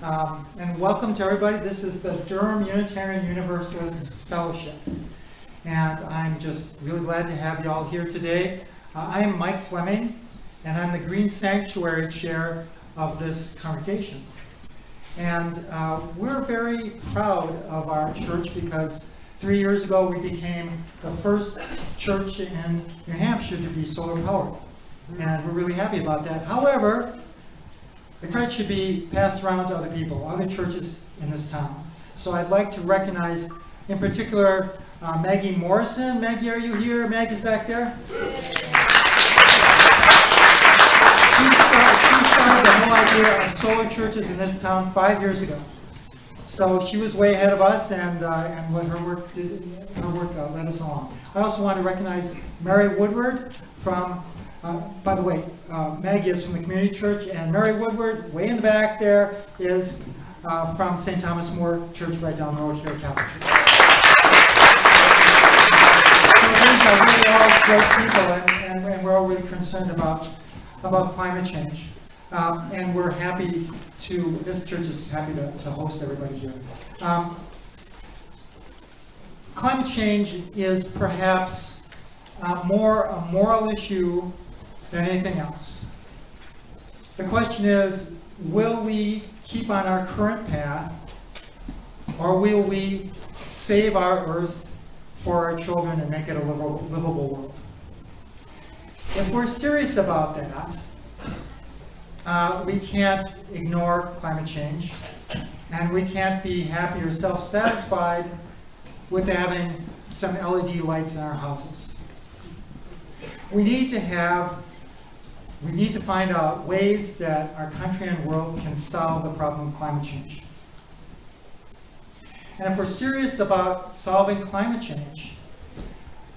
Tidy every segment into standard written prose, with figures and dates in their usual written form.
And welcome to everybody. This is the Durham Unitarian Universalist Fellowship. And I'm just really glad to have you all here today. I am Mike Fleming, and I'm the Green Sanctuary Chair of this congregation. And we're very proud of our church because 3 years ago we became the first church in New Hampshire to be solar powered. And we're really happy about that. However, the credit should be passed around to other people, other churches in this town. So I'd like to recognize, in particular, Maggie Morrison. Maggie, are you here? Maggie's back there. She started the whole idea of solar churches in this town 5 years ago. So she was way ahead of us, and what her work led us along. I also want to recognize Mary Woodward from. By the way, Maggie is from the community church, and Mary Woodward, way in the back there, is from St. Thomas More Church right down the road here at Catholic Church. So these are really all great people, and we're all really concerned about climate change. And we're happy this church is happy to host everybody here. Climate change is perhaps more a moral issue than anything else. The question is, will we keep on our current path, or will we save our earth for our children and make it a livable world? If we're serious about that, we can't ignore climate change, and we can't be happy or self-satisfied with having some LED lights in our houses. We need to find out ways that our country and world can solve the problem of climate change. And if we're serious about solving climate change,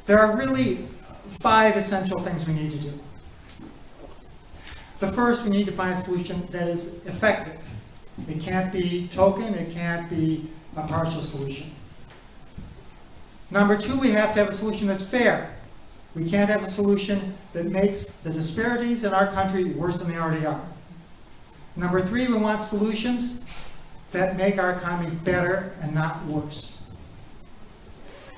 there are really 5 essential things we need to do. The first, we need to find a solution that is effective. It can't be token, it can't be a partial solution. Number 2, we have to have a solution that's fair. We can't have a solution that makes the disparities in our country worse than they already are. Number 3, we want solutions that make our economy better and not worse.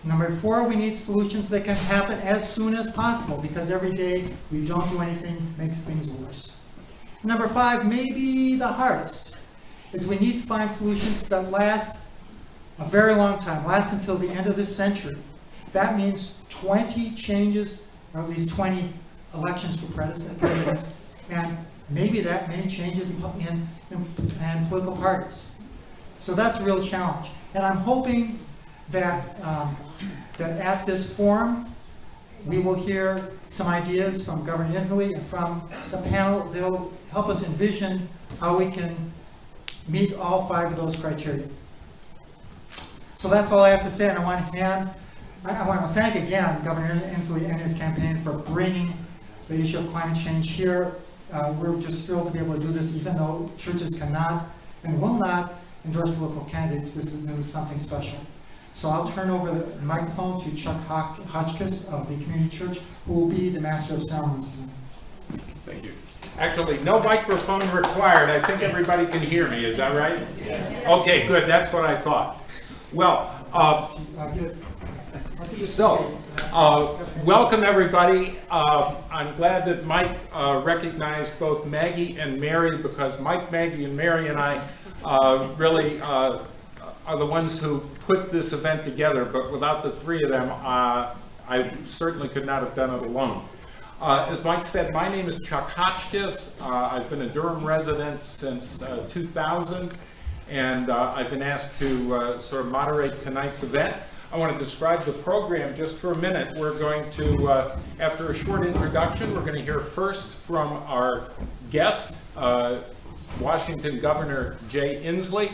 Number 4, we need solutions that can happen as soon as possible, because every day we don't do anything makes things worse. Number 5, maybe the hardest, is we need to find solutions that last a very long time, last until the end of this century. That means 20 changes, or at least 20 elections for president, and maybe that many changes in political parties. So that's a real challenge. And I'm hoping that at this forum, we will hear some ideas from Governor Inslee and from the panel that will help us envision how we can meet all 5 of those criteria. So that's all I have to say, and I want to thank again Governor Inslee and his campaign for bringing the issue of climate change here. We're just thrilled to be able to do this, even though churches cannot and will not endorse political candidates. This is something special. So I'll turn over the microphone to Chuck Hotchkiss of the Community Church, who will be the Master of Ceremonies tonight. Thank you. Actually, no microphone required. I think everybody can hear me. Is that right? Yes. Okay, good. That's what I thought. Well, welcome everybody. I'm glad that Mike recognized both Maggie and Mary, because Mike, Maggie, and Mary and I really are the ones who put this event together, but without the 3 of them, I certainly could not have done it alone. As Mike said, my name is Chuck Hotchkiss. I've been a Durham resident since 2000, and I've been asked to sort of moderate tonight's event. I want to describe the program just for a minute. We're going to, after a short introduction, we're going to hear first from our guest, Washington Governor Jay Inslee.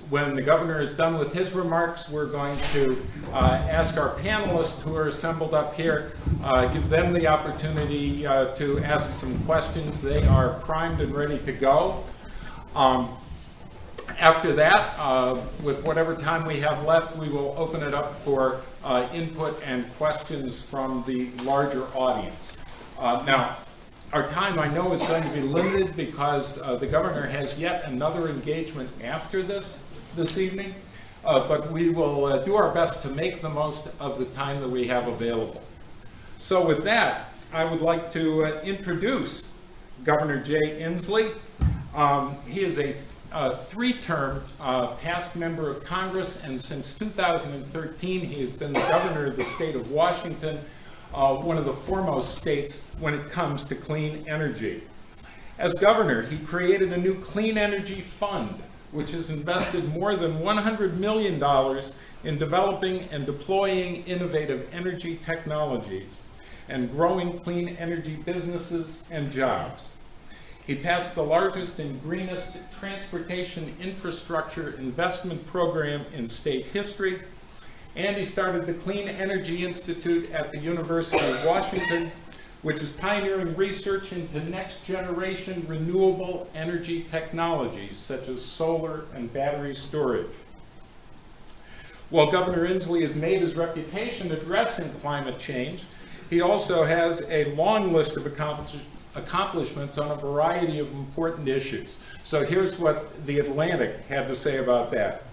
When the governor is done with his remarks, we're going to ask our panelists who are assembled up here, give them the opportunity to ask some questions. They are primed and ready to go. After that, with whatever time we have left, we will open it up for input and questions from the larger audience. Now, Our time, I know, is going to be limited because the governor has yet another engagement after this evening, but we will do our best to make the most of the time that we have available. So with that, I would like to introduce Governor Jay Inslee. He is a three-term past member of Congress, and since 2013, he has been the governor of the state of Washington, one of the foremost states when it comes to clean energy. As governor, he created a new clean energy fund, which has invested more than $100 million in developing and deploying innovative energy technologies and growing clean energy businesses and jobs. He passed the largest and greenest transportation infrastructure investment program in state history, and he started the Clean Energy Institute at the University of Washington, which is pioneering research into next-generation renewable energy technologies, such as solar and battery storage. While Governor Inslee has made his reputation addressing climate change, he also has a long list of accomplishments on a variety of important issues. So here's what The Atlantic had to say about that.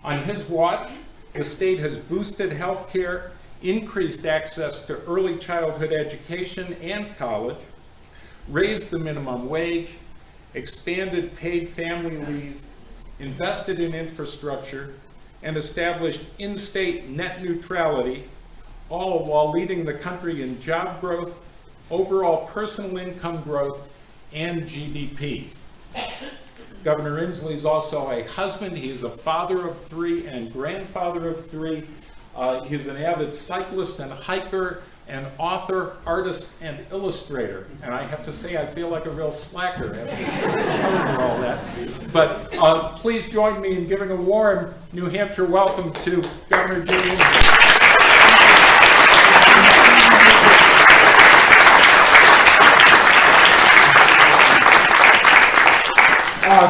On his watch, the state has boosted health care, increased access to early childhood education and college, raised the minimum wage, expanded paid family leave, invested in infrastructure, and established in-state net neutrality, all while leading the country in job growth, overall personal income growth, and GDP. Governor Inslee is also a husband. He is a father of three and grandfather of three. He's an avid cyclist and hiker and author, artist, and illustrator. And I have to say, I feel like a real slacker after telling you all that. But please join me in giving a warm New Hampshire welcome to Governor Jay Inslee.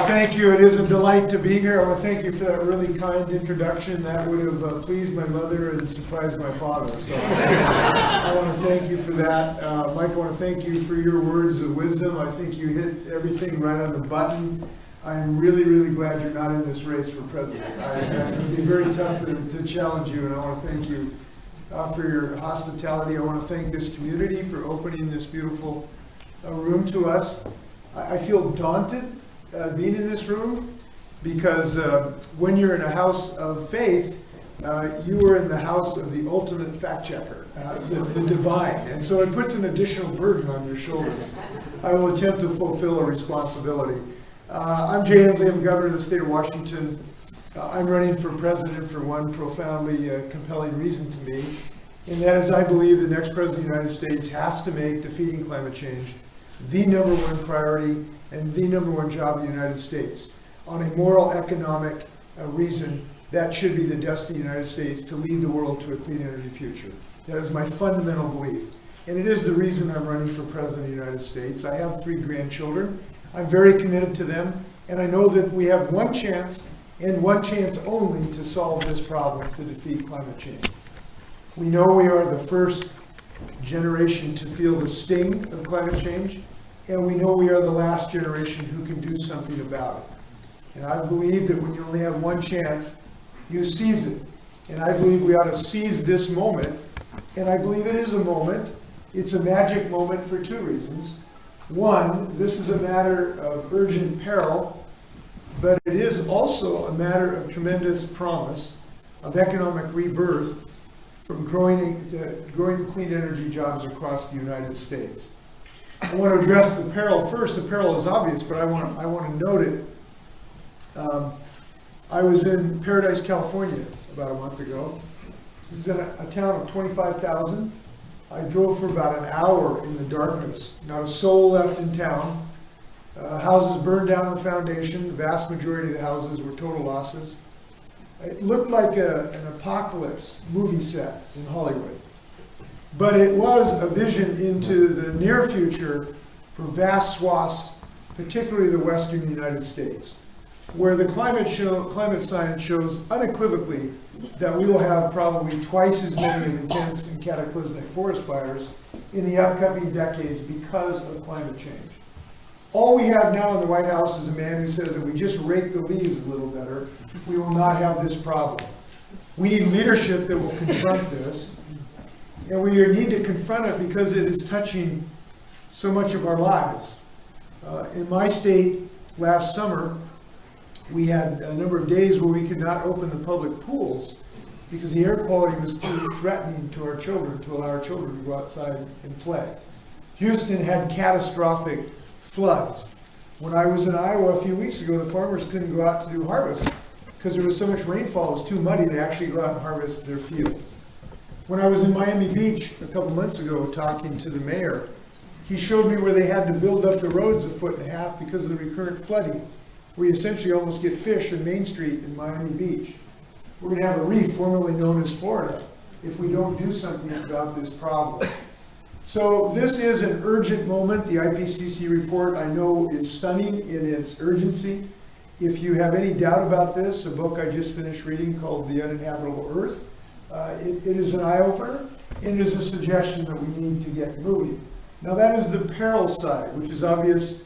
Thank you. It is a delight to be here. I want to thank you for that really kind introduction. That would have pleased my mother and surprised my father. So I want to thank you for that. Mike, I want to thank you for your words of wisdom. I think you hit everything right on the button. I'm really, really glad you're not in this race for president. It would be very tough to challenge you, and I want to thank you for your hospitality. I want to thank this community for opening this beautiful room to us. I feel daunted being in this room, because when you're in a house of faith, you are in the house of the ultimate fact checker, the divine, and so it puts an additional burden on your shoulders. I will attempt to fulfill a responsibility. I'm Jay Inslee. I'm governor of the state of Washington. I'm running for president for one profoundly compelling reason to me, and that is I believe the next president of the United States has to make defeating climate change the number one priority and the number one job of the United States. On a moral, economic reason, that should be the destiny of the United States, to lead the world to a clean energy future. That is my fundamental belief. And it is the reason I'm running for president of the United States. I have 3 grandchildren. I'm very committed to them. And I know that we have one chance, and one chance only, to solve this problem, to defeat climate change. We know we are the first generation to feel the sting of climate change, and we know we are the last generation who can do something about it. And I believe that when you only have one chance, you seize it. And I believe we ought to seize this moment, and I believe it is a moment. It's a magic moment for 2 reasons. One, this is a matter of urgent peril, but it is also a matter of tremendous promise, of economic rebirth, from growing clean energy jobs across the United States. I want to address the peril first. The peril is obvious, but I want to note it. I was in Paradise, California about a month ago. This is a town of 25,000. I drove for about an hour in the darkness. Not a soul left in town. Houses burned down to the foundation. The vast majority of the houses were total losses. It looked like an apocalypse movie set in Hollywood. But it was a vision into the near future for vast swaths, particularly the western United States. where the climate science shows unequivocally that we will have probably twice as many of intense and cataclysmic forest fires in the upcoming decades because of climate change. All we have now in the White House is a man who says if we just rake the leaves a little better, we will not have this problem. We need leadership that will confront this, and we need to confront it because it is touching so much of our lives. In my state last summer, we had a number of days where we could not open the public pools because the air quality was too threatening to our children, to allow our children to go outside and play. Houston had catastrophic floods. When I was in Iowa a few weeks ago, the farmers couldn't go out to do harvest because there was so much rainfall, it was too muddy to actually go out and harvest their fields. When I was in Miami Beach a couple months ago talking to the mayor, he showed me where they had to build up the roads 1.5 feet because of the recurrent flooding, where you essentially almost get fish in Main Street in Miami Beach. We're going to have a reef formerly known as Florida if we don't do something about this problem. So this is an urgent moment. The IPCC report, I know, is stunning in its urgency. If you have any doubt about this, a book I just finished reading called The Uninhabitable Earth, it is an eye-opener, and it is a suggestion that we need to get moving. Now that is the peril side, which is obvious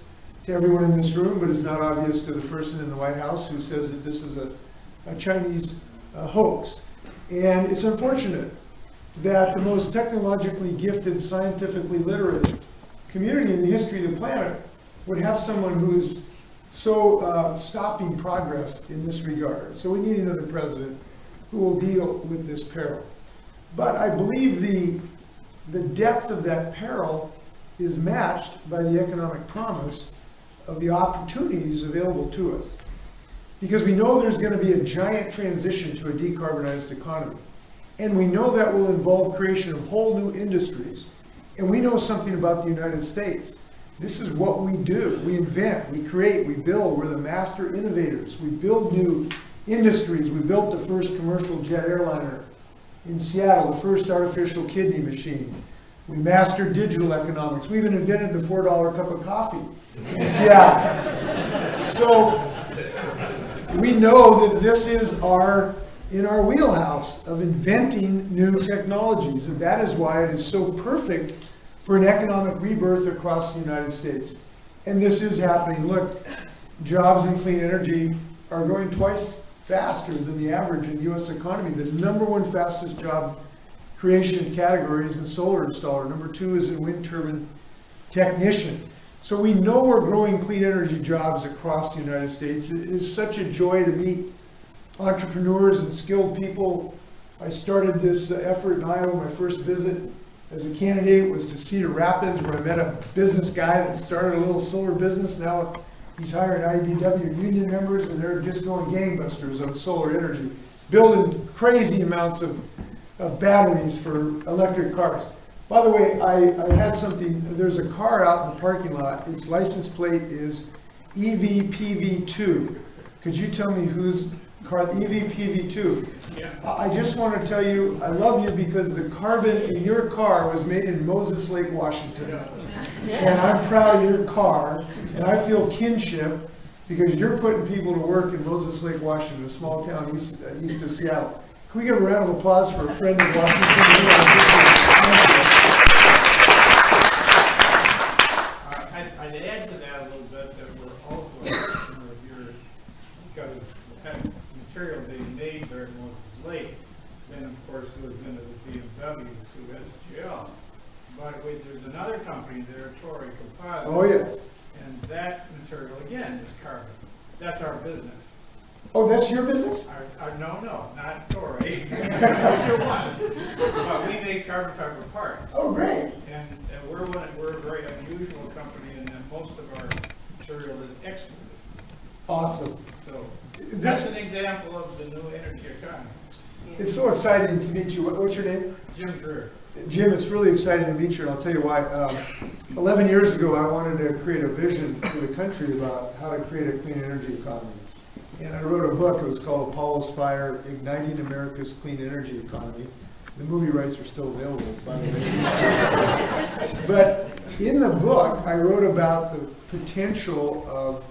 to everyone in this room, but is not obvious to the person in the White House who says that this is a Chinese hoax. And it's unfortunate that the most technologically gifted, scientifically literate community in the history of the planet would have someone who is so stopping progress in this regard. So we need another president who will deal with this peril. But I believe the depth of that peril is matched by the economic promise of the opportunities available to us. Because we know there's going to be a giant transition to a decarbonized economy. And we know that will involve creation of whole new industries. And we know something about the United States. This is what we do. We invent, we create, we build. We're the master innovators. We build new industries. We built the first commercial jet airliner in Seattle, the first artificial kidney machine. We mastered digital economics. We even invented the $4 cup of coffee in Seattle. So we know that this is in our wheelhouse of inventing new technologies, and that is why it is so perfect for an economic rebirth across the United States. And this is happening. Look, jobs in clean energy are growing twice faster than the average in the U.S. economy. The number one fastest job creation category is in solar installer. Number 2 is in wind turbine technician. So we know we're growing clean energy jobs across the United States. It is such a joy to meet entrepreneurs and skilled people. I started this effort in Iowa. My first visit as a candidate was to Cedar Rapids, where I met a business guy that started a little solar business. Now he's hiring IBEW union members, and they're just going gangbusters on solar energy, building crazy amounts of batteries for electric cars. By the way, I had something, there's a car out in the parking lot. Its license plate is EVPV2. Could you tell me whose car, EVPV2? Yeah. I just want to tell you, I love you because the carbon in your car was made in Moses Lake, Washington. And I'm proud of your car, and I feel kinship because you're putting people to work in Moses Lake, Washington, a small town east of Seattle. Can we give a round of applause for a friend of Washington? I'd add to that a little bit that we're also a customer of yours because the material being made there at Moses Lake then of course goes into the BMW through SGL. By the way, there's another company there, Tory Composite. Oh, yes. And that material again is carbon. That's our business. Oh, that's your business? No, not Tory. Sure one. But we make carbon fiber parts. Oh, great. And we're a very unusual company in that most of our material is exported. Awesome. So that's an example of the new energy economy. It's so exciting to meet you. What's your name? Jim Drew. Jim, it's really exciting to meet you, and I'll tell you why. 11 years ago, I wanted to create a vision for the country about how to create a clean energy economy. And I wrote a book. It was called Apollo's Fire, Igniting America's Clean Energy Economy. The movie rights are still available, by the way. But in the book, I wrote about the potential of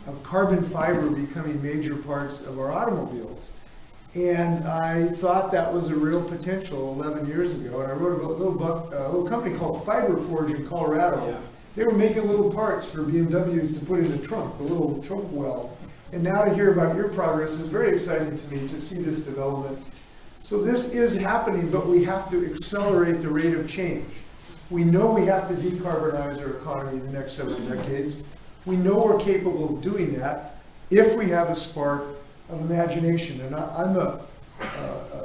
of carbon fiber becoming major parts of our automobiles. And I thought that was a real potential 11 years ago. And I wrote about a little company called Fiber Forge in Colorado. Yeah. They were making little parts for BMWs to put in the trunk, the little trunk well. And now to hear about your progress is very exciting to me, to see this development. So this is happening, but we have to accelerate the rate of change. We know we have to decarbonize our economy in the next several decades. We know we're capable of doing that if we have a spark of imagination. And I'm a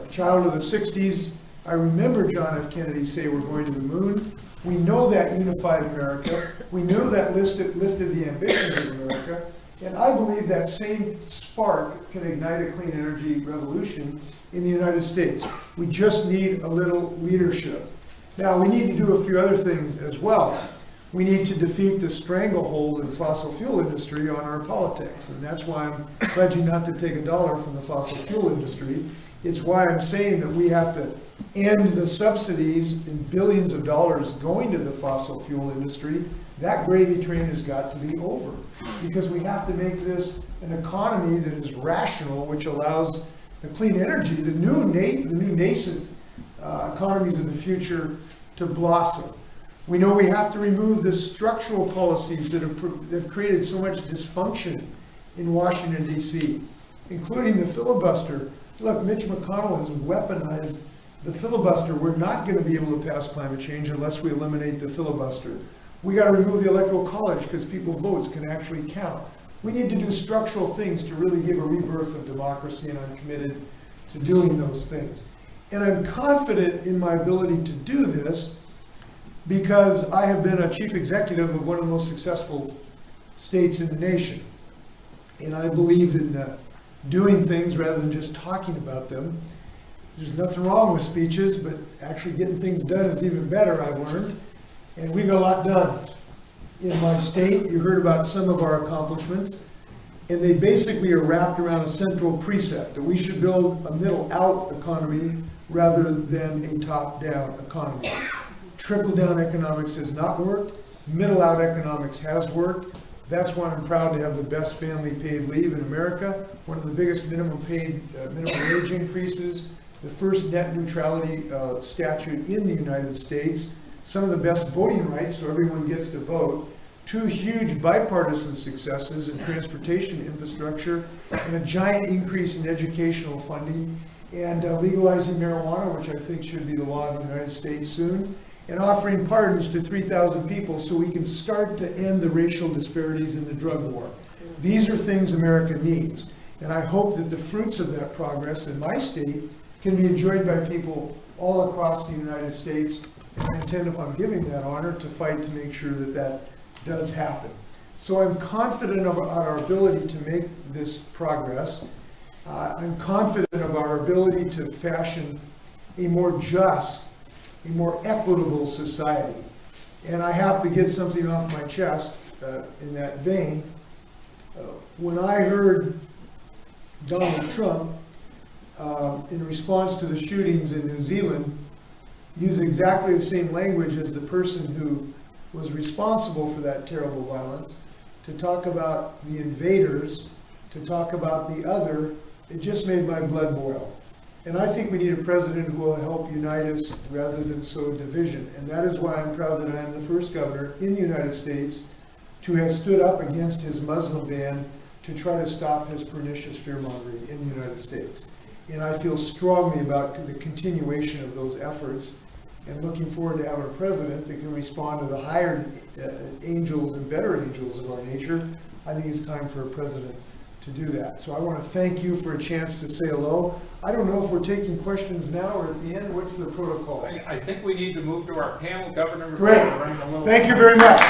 child of the 60s. I remember John F. Kennedy say we're going to the moon. We know that unified America. We know that lifted the ambitions of America. And I believe that same spark can ignite a clean energy revolution in the United States. We just need a little leadership. Now, we need to do a few other things as well. We need to defeat the stranglehold of the fossil fuel industry on our politics. And that's why I'm pledging not to take a dollar from the fossil fuel industry. It's why I'm saying that we have to end the subsidies in billions of dollars going to the fossil fuel industry. That gravy train has got to be over, because we have to make this an economy that is rational, which allows the clean energy, the new nascent economies of the future to blossom. We know we have to remove the structural policies that have created so much dysfunction in Washington, D.C., including the filibuster. Look, Mitch McConnell has weaponized the filibuster. We're not going to be able to pass climate change unless we eliminate the filibuster. We got to remove the electoral college because people's votes can actually count. We need to do structural things to really give a rebirth of democracy, and I'm committed to doing those things. And I'm confident in my ability to do this because I have been a chief executive of one of the most successful states in the nation. And I believe in doing things rather than just talking about them. There's nothing wrong with speeches, but actually getting things done is even better, I've learned. And we got a lot done in my state. You heard about some of our accomplishments. And they basically are wrapped around a central precept that we should build a middle-out economy rather than a top-down economy. Trickle-down economics has not worked. Middle-out economics has worked. That's why I'm proud to have the best family paid leave in America, one of the biggest minimum wage increases, the first net neutrality statute in the United States, some of the best voting rights so everyone gets to vote, 2 huge bipartisan successes in transportation infrastructure, and a giant increase in educational funding, and legalizing marijuana, which I think should be the law of the United States soon, and offering pardons to 3,000 people so we can start to end the racial disparities in the drug war. These are things America needs, and I hope that the fruits of that progress in my state can be enjoyed by people all across the United States, and I intend, if I'm giving that honor, to fight to make sure that that does happen. So I'm confident about our ability to make this progress. I'm confident about our ability to fashion a more just, a more equitable society. And I have to get something off my chest in that vein. When I heard Donald Trump, in response to the shootings in New Zealand, use exactly the same language as the person who was responsible for that terrible violence, to talk about the invaders, to talk about the other, it just made my blood boil. And I think we need a president who will help unite us rather than sow division. And that is why I'm proud that I am the first governor in the United States to have stood up against his Muslim ban to try to stop his pernicious fear-mongering in the United States. And I feel strongly about the continuation of those efforts, and looking forward to having a president that can respond to the higher angels and better angels of our nature. I think it's time for a president to do that. So I want to thank you for a chance to say hello. I don't know if we're taking questions now or at the end. What's the protocol? I think we need to move to our panel, Governor. Great. Thank you very much.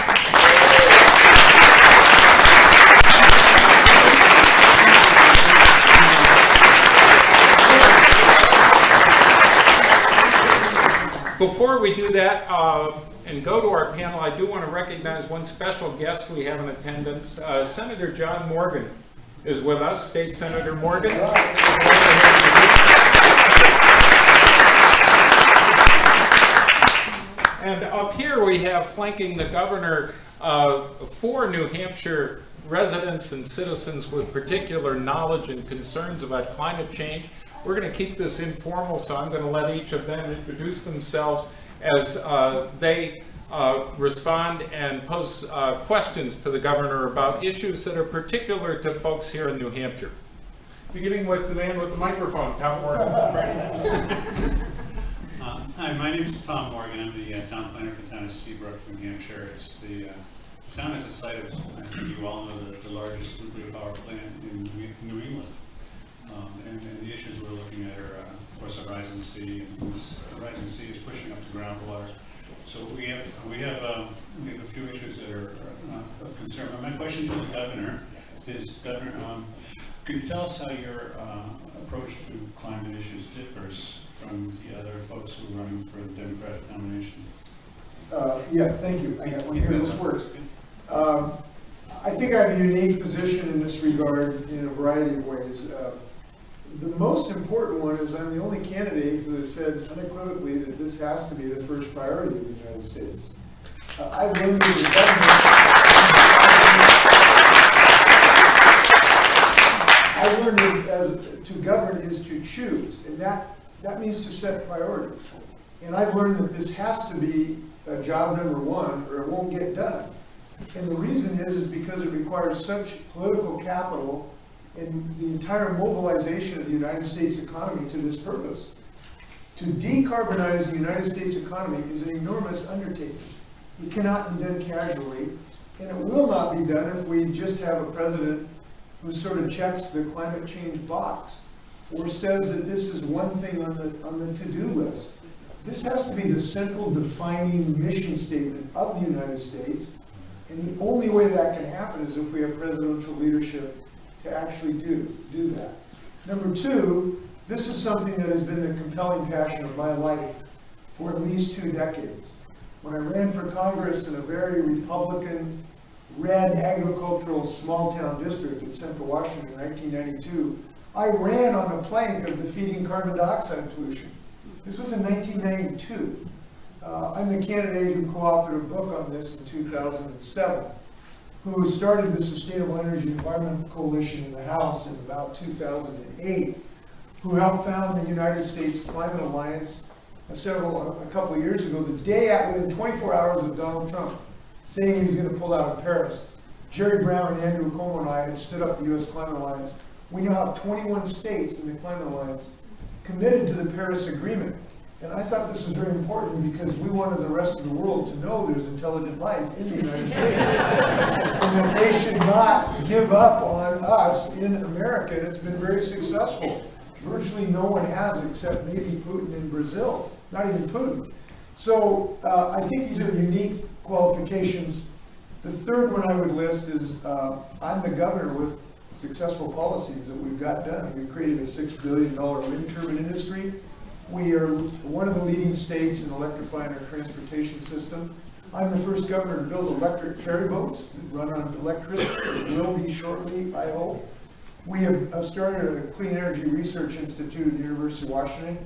Before we do that and go to our panel, I do want to recognize one special guest we have in attendance. Senator John Morgan is with us, State Senator Morgan. And up here we have, flanking the governor for New Hampshire, residents and citizens with particular knowledge and concerns about climate change. We're going to keep this informal, so I'm going to let each of them introduce themselves as they respond and pose questions to the governor about issues that are particular to folks here in New Hampshire. Beginning with the man with the microphone, Tom Morgan. Hi, my name is Tom Morgan. I'm the town planner for the town of Seabrook, New Hampshire. It's the town is a site of, I think you all know, the largest nuclear power plant in New England. And the issues we're looking at are, of course, a rising sea. And this rising sea is pushing up the groundwater. So we have a few issues that are of concern. My question to the governor is, Governor, could you tell us how your approach to climate issues differs from the other folks who are running for the Democratic nomination? Yes, thank you. I got one here. This works. I think I have a unique position in this regard in a variety of ways. The most important one is I'm the only candidate who has said unequivocally that this has to be the first priority of the United States. I've learned as a governor. I learned to govern is to choose, and that means to set priorities. And I've learned that this has to be job number one, or it won't get done. And the reason is because it requires such political capital and the entire mobilization of the United States economy to this purpose. To decarbonize the United States economy is an enormous undertaking. It cannot be done casually, and it will not be done if we just have a president who sort of checks the climate change box or says that this is one thing on the to-do list. This has to be the central defining mission statement of the United States, and the only way that can happen is if we have presidential leadership to actually do that. Number two, this is something that has been the compelling passion of my life for at least 2 decades. When I ran for Congress in a very Republican, red agricultural small-town district in Central Washington in 1992, I ran on a plank of defeating carbon dioxide pollution. This was in 1992. I'm the candidate who co-authored a book on this in 2007, who started the Sustainable Energy Environment Coalition in the House in about 2008, who helped found the United States Climate Alliance a couple of years ago, within 24 hours of Donald Trump saying he was going to pull out of Paris. Jerry Brown and Andrew Cuomo and I had stood up the U.S. Climate Alliance. We now have 21 states in the Climate Alliance committed to the Paris Agreement. And I thought this was very important because we wanted the rest of the world to know there's intelligent life in the United States. And that they should not give up on us in America. And it's been very successful. Virtually no one has except maybe Putin in Brazil. Not even Putin. So I think these are unique qualifications. The third one I would list is I'm the governor with successful policies that we've got done. We've created a $6 billion wind turbine industry. We are one of the leading states in electrifying our transportation system. I'm the first governor to build electric ferry boats that run on electricity. It will be shortly, I hope. We have started a Clean Energy Research Institute at the University of Washington.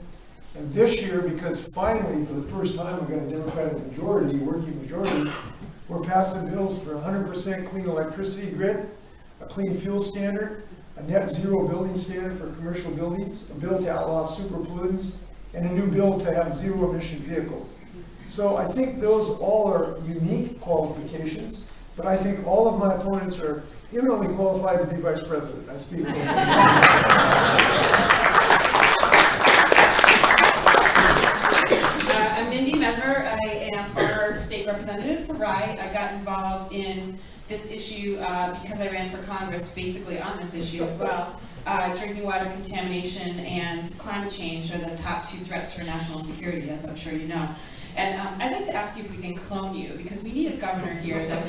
And this year, because finally, for the first time, we've got a Democratic majority, working majority, we're passing bills for 100% clean electricity grid, a clean fuel standard, a net zero building standard for commercial buildings, a bill to outlaw super pollutants, and a new bill to have zero emission vehicles. So I think those all are unique qualifications, but I think all of my opponents are eminently qualified to be vice president. I speak for them. I'm Mindy Mesmer. I am former state representative for Rye. I got involved in this issue because I ran for Congress basically on this issue as well. Drinking water contamination and climate change are the top 2 threats for national security, as I'm sure you know. And I'd like to ask you if we can clone you, because we need a governor here. That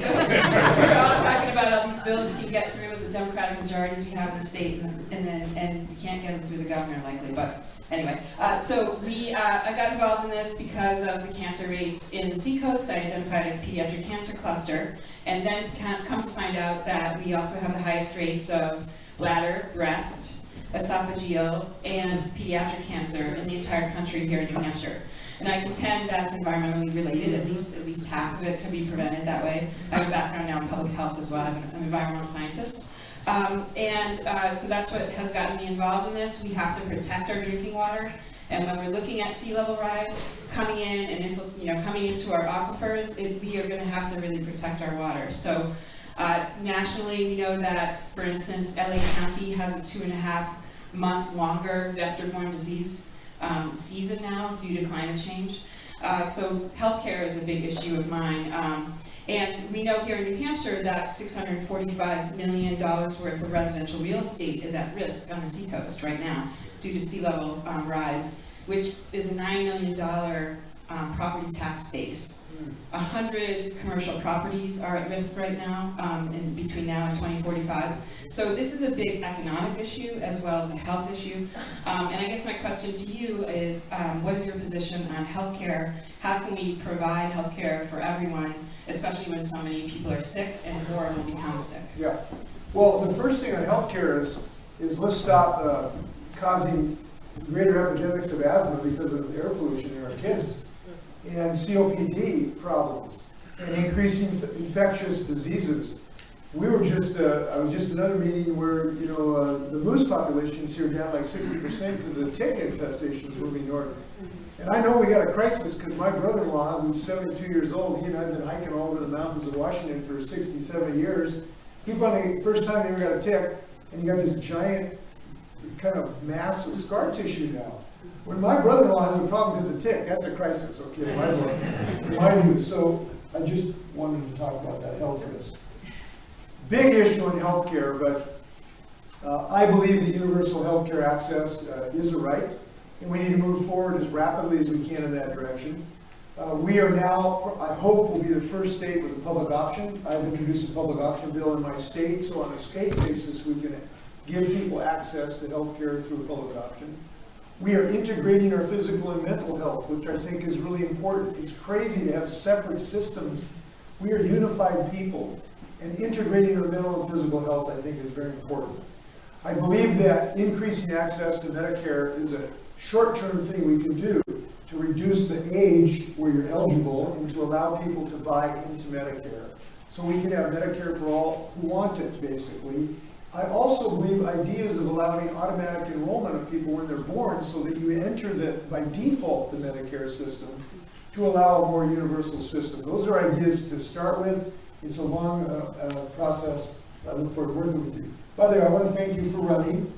we're all talking about all these bills we can get through with the Democratic majorities you have in the state, and we can't get them through the governor likely. But anyway, so I got involved in this because of the cancer rates in the Seacoast. I identified a pediatric cancer cluster, and then come to find out that we also have the highest rates of bladder, breast, esophageal, and pediatric cancer in the entire country here in New Hampshire. And I contend that's environmentally related, at least half of it could be prevented that way. I have a background now in public health as well, I'm an environmental scientist. So that's what has gotten me involved in this. We have to protect our drinking water. And when we're looking at sea level rise coming in and coming into our aquifers, we are going to have to really protect our water. So nationally, we know that, for instance, LA County has a 2.5-month longer vector-borne disease season now due to climate change. So healthcare is a big issue of mine. And we know here in New Hampshire that $645 million worth of residential real estate is at risk on the seacoast right now due to sea level rise, which is a $9 million property tax base. 100 commercial properties are at risk right now, in between now and 2045. So this is a big economic issue as well as a health issue. And I guess my question to you is, what is your position on healthcare? How can we provide healthcare for everyone, especially when so many people are sick and or will become sick? Yeah. Well, the first thing on healthcare is let's stop causing greater epidemics of asthma because of air pollution in our kids, and COPD problems, and increasing infectious diseases. We were just, I was just another meeting where, the moose populations here down like 60% because of the tick infestations moving north. And I know we got a crisis because my brother-in-law, who's 72 years old, he and I have been hiking all over the mountains of Washington for 60, 70 years. He finally, first time he ever got a tick, and he got this giant kind of mass of scar tissue now. When my brother-in-law has a problem because of tick, that's a crisis, okay, in my view. So I just wanted to talk about that health risk. Big issue in healthcare, but I believe that universal healthcare access is a right, and we need to move forward as rapidly as we can in that direction. We are now, I hope, will be the first state with a public option. I've introduced a public option bill in my state, so on a state basis we can give people access to healthcare through a public option. We are integrating our physical and mental health, which I think is really important. It's crazy to have separate systems. We are unified people, and integrating our mental and physical health, I think, is very important. I believe that increasing access to Medicare is a short-term thing we can do to reduce the age where you're eligible and to allow people to buy into Medicare. So we can have Medicare for all who want it, basically. I also believe ideas of allowing automatic enrollment of people when they're born so that you enter by default the Medicare system to allow a more universal system. Those are ideas to start with. It's a long process. I look forward to working with you. By the way, I want to thank you for running.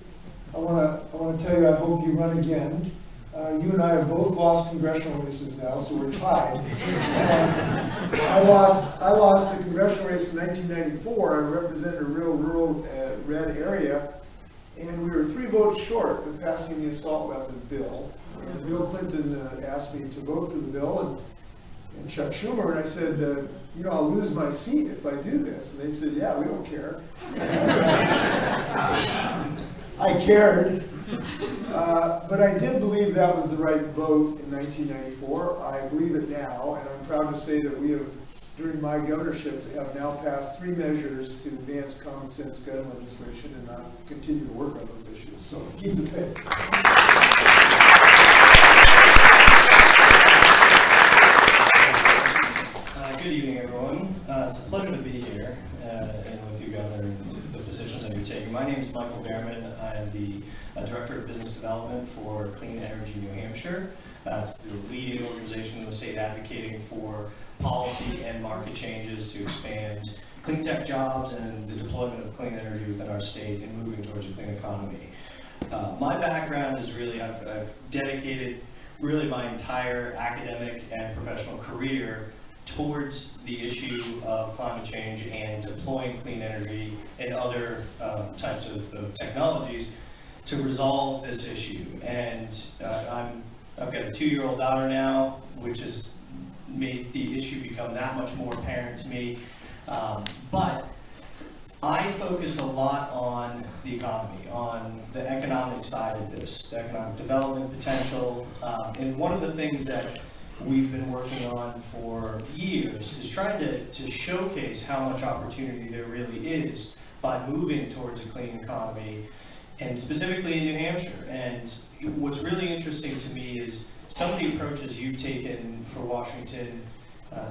I want to tell you I hope you run again. You and I have both lost congressional races now, so we're tied. I lost a congressional race in 1994. I represented a real rural red area, and we were 3 votes short of passing the assault weapon bill. And Bill Clinton asked me to vote for the bill, and Chuck Schumer, and I said, I'll lose my seat if I do this. And they said, yeah, we don't care. I cared. But I did believe that was the right vote in 1994. I believe it now, and I'm proud to say that we have, during my governorship, have now passed 3 measures to advance common sense gun legislation, and I'll continue to work on those issues. So keep the faith. Good evening, everyone. It's a pleasure to be here and with you, Governor, and the positions that you're taking. My name is Michael Behrman. I am the Director of Business Development for Clean Energy New Hampshire. It's the leading organization in the state advocating for policy and market changes to expand clean tech jobs and the deployment of clean energy within our state and moving towards a clean economy. My background is really, I've dedicated really my entire academic and professional career towards the issue of climate change and deploying clean energy and other types of technologies to resolve this issue. And I've got a 2-year-old daughter now, which has made the issue become that much more apparent to me. But I focus a lot on the economy, on the economic side of this, the economic development potential. And one of the things that we've been working on for years is trying to showcase how much opportunity there really is by moving towards a clean economy and specifically in New Hampshire. And what's really interesting to me is some of the approaches you've taken for Washington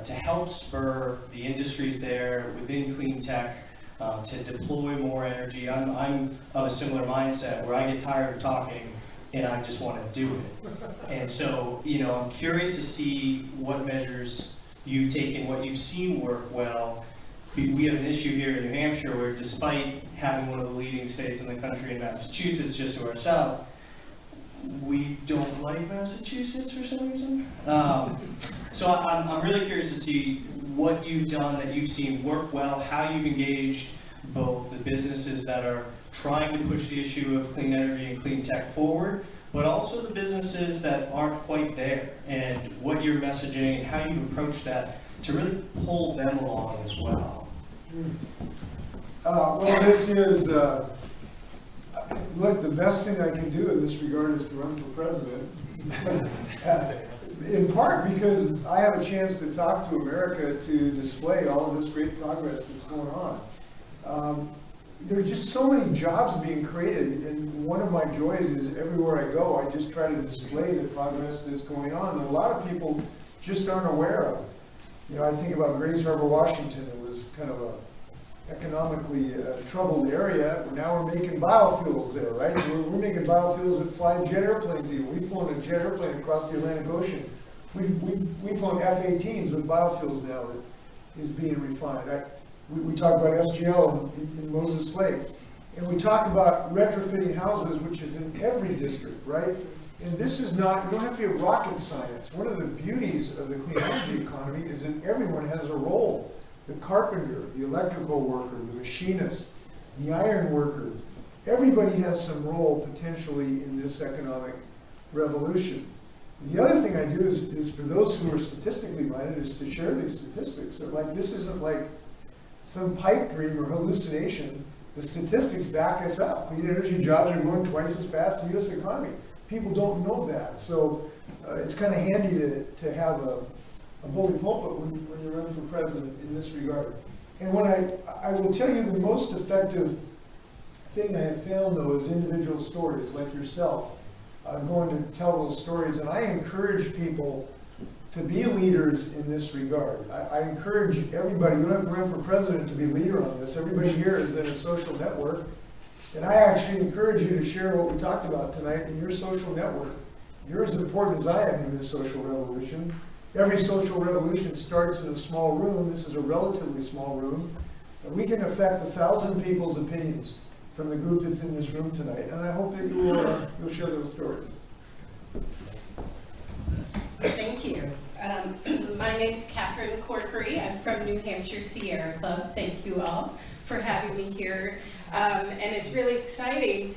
to help spur the industries there within clean tech, to deploy more energy. I'm of a similar mindset where I get tired of talking and I just want to do it. And so, I'm curious to see what measures you've taken, what you've seen work well. We have an issue here in New Hampshire where, despite having one of the leading states in the country in Massachusetts just to our south, we don't like Massachusetts for some reason. So I'm really curious to see what you've done that you've seen work well, how you've engaged both the businesses that are trying to push the issue of clean energy and clean tech forward, but also the businesses that aren't quite there, and what you're messaging and how you've approached that to really pull them along as well. Well, this is, look, the best thing I can do in this regard is to run for president. In part because I have a chance to talk to America to display all of this great progress that's going on. There are just so many jobs being created, and one of my joys is everywhere I go, I just try to display the progress that's going on that a lot of people just aren't aware of. I think about Grays Harbor, Washington. It was kind of a economically troubled area. Now we're making biofuels there, right? We're making biofuels that fly jet airplanes even. We've flown a jet airplane across the Atlantic Ocean. We've flown F-18s with biofuels now that is being refined. We talk about SGL in Moses Lake. And we talk about retrofitting houses, which is in every district, right? And this is not, you don't have to be a rocket science. One of the beauties of the clean energy economy is that everyone has a role. The carpenter, the electrical worker, the machinist, the iron worker. Everybody has some role potentially in this economic revolution. The other thing I do is for those who are statistically minded is to share these statistics. So this isn't like some pipe dream or hallucination. The statistics back us up. Clean energy jobs are growing twice as fast in the U.S. economy. People don't know that. So it's kind of handy to have a bully pulpit when you run for president in this regard. And when I will tell you the most effective thing I have found, though, is individual stories like yourself. Going to tell those stories, and I encourage people to be leaders in this regard. I encourage everybody, you don't have to run for president to be a leader on this. Everybody here is in a social network, and I actually encourage you to share what we talked about tonight in your social network. You're as important as I am in this social revolution. Every social revolution starts in a small room. This is a relatively small room. And we can affect 1,000 people's opinions from the group that's in this room tonight. And I hope that you'll share those stories. Thank you. My name's Catherine Corkery. I'm from New Hampshire Sierra Club. Thank you all for having me here. And it's really exciting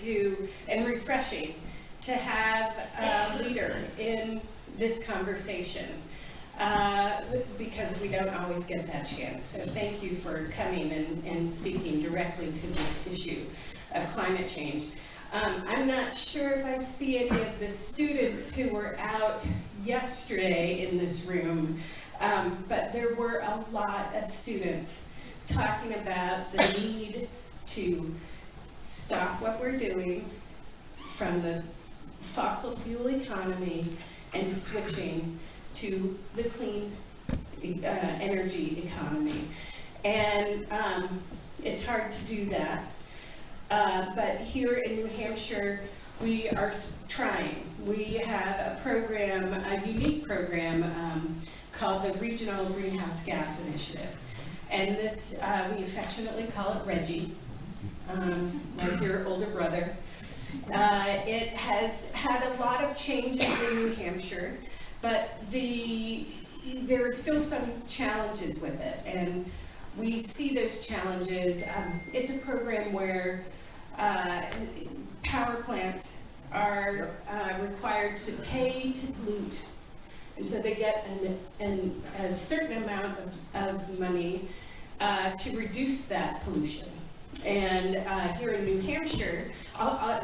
and refreshing to have a leader in this conversation. Because we don't always get that chance. So thank you for coming and speaking directly to this issue of climate change. I'm not sure if I see any of the students who were out yesterday in this room, but there were a lot of students talking about the need to stop what we're doing from the fossil fuel economy and switching to the clean energy economy. And it's hard to do that. But here in New Hampshire, we are trying. We have a program, a unique program called the Regional Greenhouse Gas Initiative. And this, we affectionately call it RGGI, like your older brother. It has had a lot of changes in New Hampshire, but there are still some challenges with it, and we see those challenges. It's a program where power plants are required to pay to pollute, and so they get a certain amount of money to reduce that pollution. And here in New Hampshire,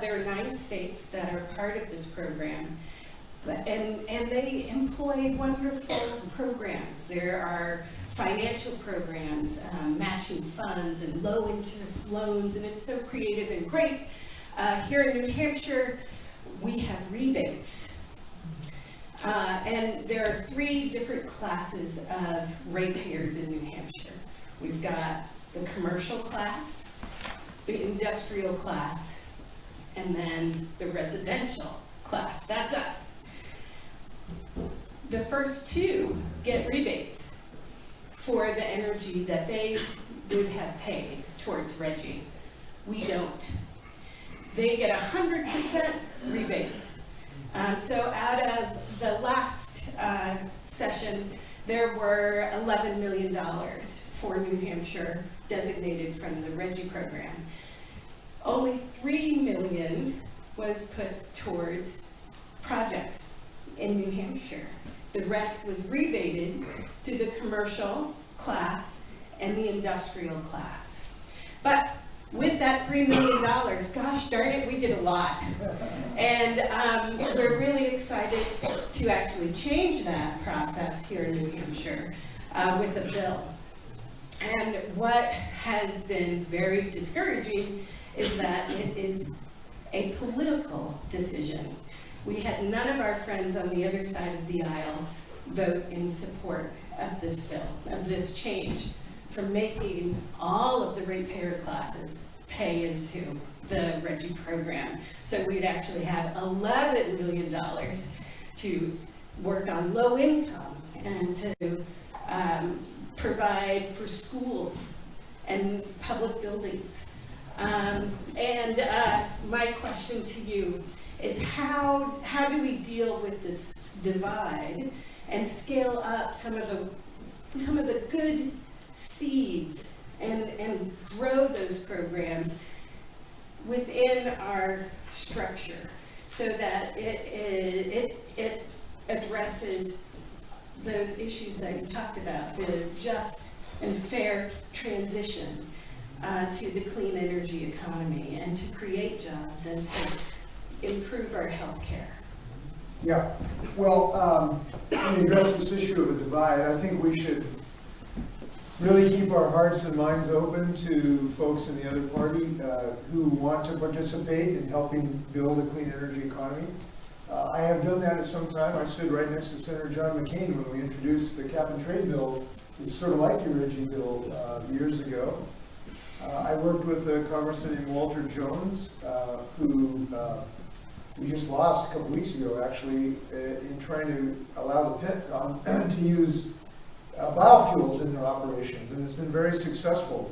there are 9 states that are part of this program. And they employ wonderful programs. There are financial programs, matching funds and low interest loans, and it's so creative and great. Here in New Hampshire, we have rebates. And there are 3 different classes of ratepayers in New Hampshire. We've got the commercial class, the industrial class, and then the residential class. That's us. The first 2 get rebates for the energy that they would have paid towards RGGI. We don't. They get 100% rebates. So out of the last session, there were $11 million for New Hampshire designated from the RGGI program. Only $3 million was put towards projects in New Hampshire. The rest was rebated to the commercial class and the industrial class. But with that $3 million, gosh darn it, we did a lot. And we're really excited to actually change that process here in New Hampshire with a bill. And what has been very discouraging is that it is a political decision. We had none of our friends on the other side of the aisle vote in support of this bill, of this change, for making all of the ratepayer classes pay into the RGGI program. So we'd actually have $11 million to work on low income and to provide for schools and public buildings. My question to you is how do we deal with this divide and scale up some of the good seeds and grow those programs within our structure so that it addresses those issues that you talked about, the just and fair transition to the clean energy economy and to create jobs and to improve our health care. Yeah, well, when we address this issue of a divide, I think we should really keep our hearts and minds open to folks in the other party who want to participate in helping build a clean energy economy. I have done that at some time. I stood right next to Senator John McCain when we introduced the cap and trade bill. It's sort of like your RGGI bill years ago. I worked with a congressman named Walter Jones, who we just lost a couple weeks ago, actually, in trying to allow the Pentagon to use biofuels in their operations, and it's been very successful.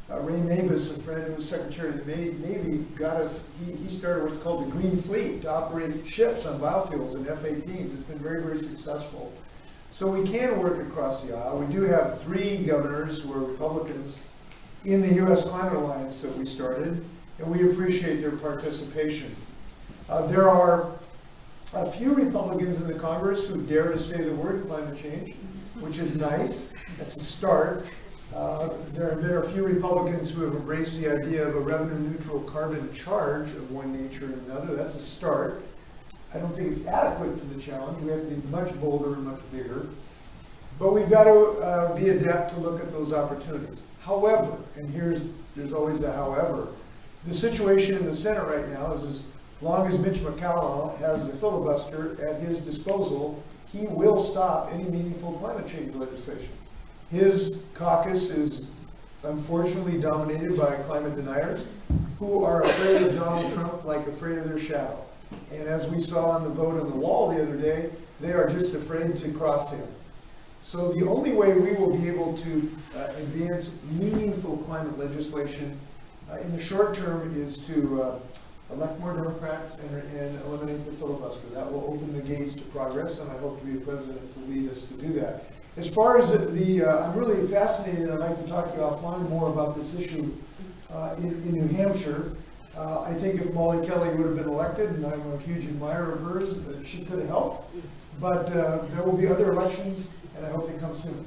Ray Mabus, a friend who was Secretary of the Navy, got us, he started what's called the Green Fleet to operate ships on biofuels and F-18s. It's been very, very successful. So we can work across the aisle. We do have 3 governors who are Republicans in the U.S. Climate Alliance that we started, and we appreciate their participation. There are a few Republicans in the Congress who dare to say the word climate change, which is nice. That's a start. There have been a few Republicans who have embraced the idea of a revenue-neutral carbon charge of one nature and another. That's a start. I don't think it's adequate to the challenge. We have to be much bolder and much bigger. But we've got to be adept to look at those opportunities. However, and there's always a however, the situation in the Senate right now is as long as Mitch McConnell has the filibuster at his disposal, he will stop any meaningful climate change legislation. His caucus is unfortunately dominated by climate deniers who are afraid of Donald Trump like afraid of their shadow. And as we saw on the vote on the wall the other day, they are just afraid to cross him. So the only way we will be able to advance meaningful climate legislation in the short term is to elect more Democrats and eliminate the filibuster. That will open the gates to progress, and I hope to be a president to lead us to do that. As far as I'm really fascinated, and I'd like to talk to you offline more about this issue in New Hampshire. I think if Molly Kelly would have been elected, and I'm a huge admirer of hers, she could have helped. But there will be other elections, and I hope they come soon.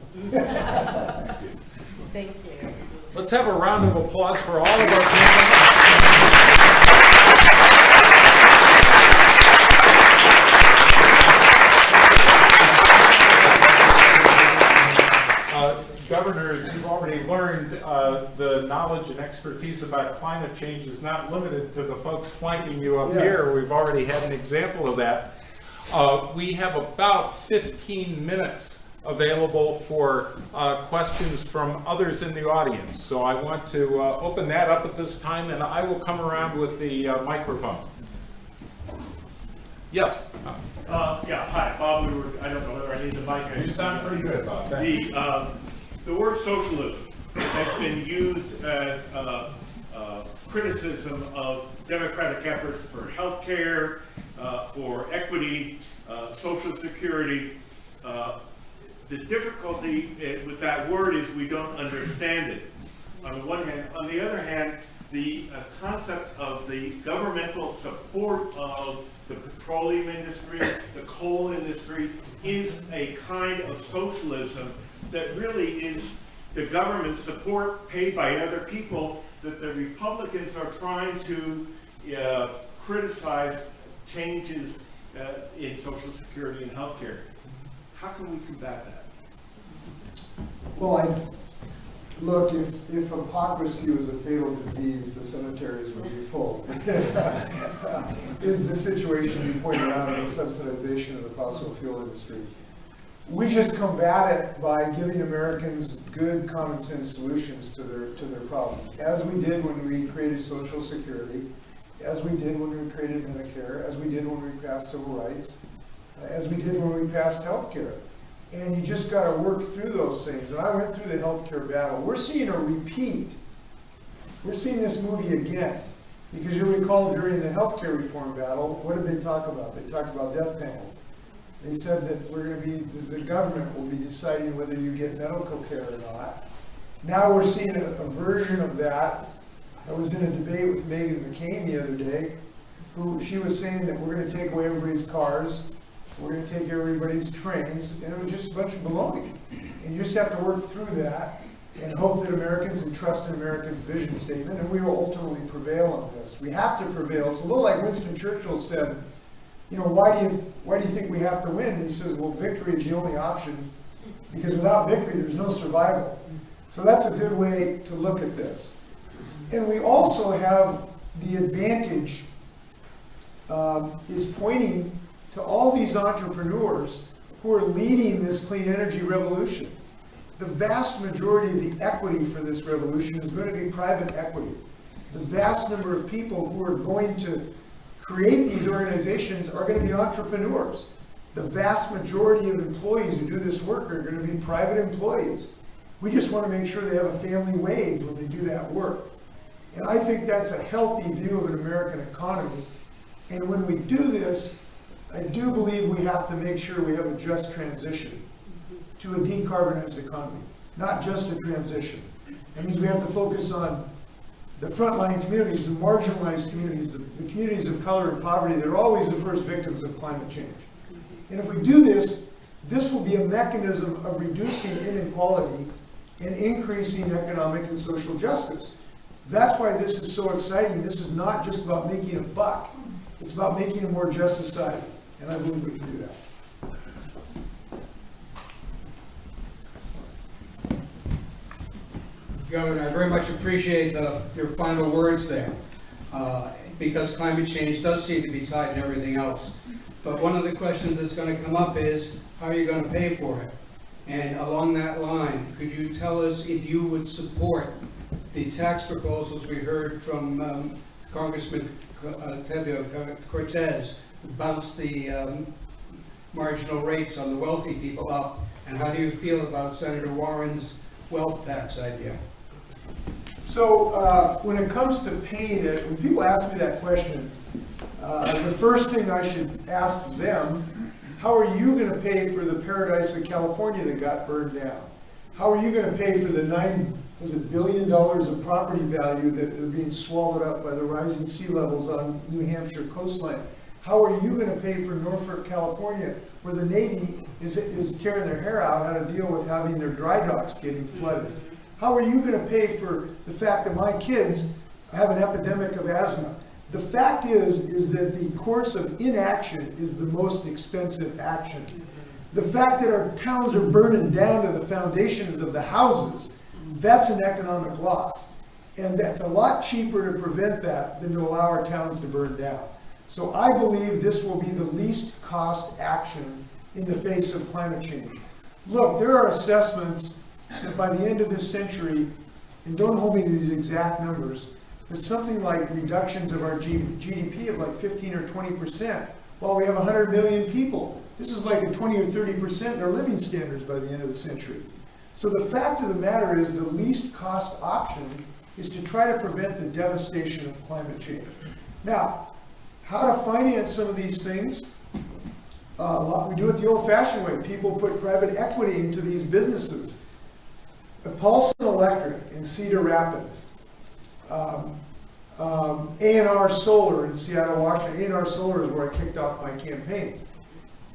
Thank you. Let's have a round of applause for all of our panelists. Governors, you've already learned the knowledge and expertise about climate change is not limited to the folks flanking you up Yes. here. We've already had an example of that. We have about 15 minutes available for questions from others in the audience. So I want to open that up at this time, and I will come around with the microphone. Yes? Yeah, hi, Bob. I don't know whether I need the mic. You sound pretty good, Bob. Thank you. The word socialism has been used as criticism of democratic efforts for healthcare, for equity, social security. The difficulty with that word is we don't understand it, on the one hand. On the other hand, the concept of the governmental support of the petroleum industry, the coal industry, is a kind of socialism that really is the government support paid by other people that the Republicans are trying to criticize changes in Social Security and healthcare. How can we combat that? Well, look, if hypocrisy was a fatal disease, the cemeteries would be full. Is the situation you pointed out in the subsidization of the fossil fuel industry. We just combat it by giving Americans good common sense solutions to their problems, as we did when we created Social Security, as we did when we created Medicare, as we did when we passed civil rights, as we did when we passed health care. And you just got to work through those things. And I went through the healthcare battle. We're seeing a repeat. We're seeing this movie again. Because you recall during the healthcare reform battle, what did they talk about? They talked about death panels. They said that the government will be deciding whether you get medical care or not. Now we're seeing a version of that. I was in a debate with Megan McCain the other day, she was saying that we're going to take away everybody's cars, we're going to take everybody's trains, and it was just a bunch of baloney. And you just have to work through that and hope that Americans and trust in Americans' vision statement, and we will ultimately prevail on this. We have to prevail. It's a little like Winston Churchill said, you know, why do you think we have to win? And he says, well, victory is the only option, because without victory, there's no survival. So that's a good way to look at this. And we also have the advantage is pointing to all these entrepreneurs who are leading this clean energy revolution. The vast majority of the equity for this revolution is going to be private equity. The vast number of people who are going to create these organizations are going to be entrepreneurs. The vast majority of employees who do this work are going to be private employees. We just want to make sure they have a family wage when they do that work. And I think that's a healthy view of an American economy. And when we do this, I do believe we have to make sure we have a just transition to a decarbonized economy, not just a transition. That means we have to focus on the frontline communities, the marginalized communities, the communities of color and poverty that are always the first victims of climate change. And if we do this, this will be a mechanism of reducing inequality and increasing economic and social justice. That's why this is so exciting. This is not just about making a buck. It's about making a more just society. And I believe we can do that. Governor, I very much appreciate your final words there, because climate change does seem to be tied to everything else. But one of the questions that's going to come up is, how are you going to pay for it? And along that line, could you tell us if you would support the tax proposals we heard from Congressman Tevio Cortez to bounce the marginal rates on the wealthy people up? And how do you feel about Senator Warren's wealth tax idea? So when it comes to paying it, when people ask me that question, the first thing I should ask them, how are you going to pay for the paradise of California that got burned down? How are you going to pay for the $9 billion of property value that are being swallowed up by the rising sea levels on New Hampshire coastline? How are you going to pay for Norfolk, California, where the Navy is tearing their hair out how to deal with having their dry docks getting flooded? How are you going to pay for the fact that my kids have an epidemic of asthma? The fact is that the course of inaction is the most expensive action. The fact that our towns are burning down to the foundations of the houses, that's an economic loss. And that's a lot cheaper to prevent that than to allow our towns to burn down. So I believe this will be the least cost action in the face of climate change. Look, there are assessments that by the end of this century, and don't hold me to these exact numbers, but something like reductions of our GDP of like 15 or 20%, while we have 100 million people. This is like a 20 or 30% in our living standards by the end of the century. So the fact of the matter is the least cost option is to try to prevent the devastation of climate change. Now, how to finance some of these things? We do it the old-fashioned way. People put private equity into these businesses. Paulson Electric in Cedar Rapids, A&R Solar in Seattle, Washington. A&R Solar is where I kicked off my campaign.